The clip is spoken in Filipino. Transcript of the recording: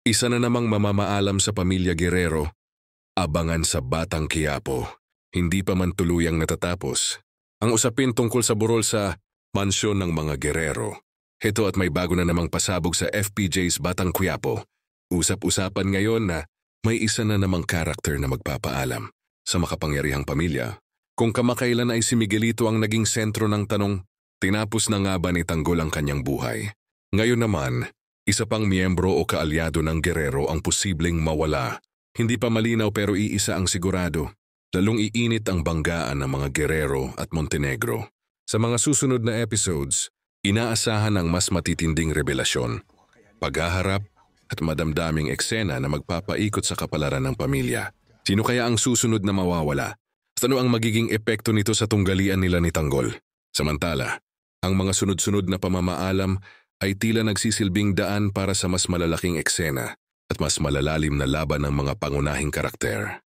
Isa na namang mamamaalam sa pamilya Guerrero, abangan sa Batang Quiapo. Hindi pa man tuluyang natatapos. Ang usapin tungkol sa burol sa mansyon ng mga Guerrero. Heto at may bago na namang pasabog sa FPJ's Batang Quiapo. Usap-usapan ngayon na may isa na namang karakter na magpapaalam sa makapangyarihang pamilya. Kung kamakailan ay si Miguelito ang naging sentro ng tanong, tinapos na nga ba ni Tanggol ang kanyang buhay? Ngayon naman, isa pang miyembro o kaalyado ng Guerrero ang posibleng mawala. Hindi pa malinaw pero iisa ang sigurado. Lalong iinit ang banggaan ng mga Guerrero at Montenegro. Sa mga susunod na episodes, inaasahan ang mas matitinding revelasyon, paghaharap at madamdaming eksena na magpapaikot sa kapalaran ng pamilya. Sino kaya ang susunod na mawawala? At ano ang magiging epekto nito sa tunggalian nila ni Tanggol? Samantala, ang mga sunod-sunod na pamamaalam ay tila nagsisilbing daan para sa mas malalaking eksena at mas malalalim na laban ng mga pangunahing karakter.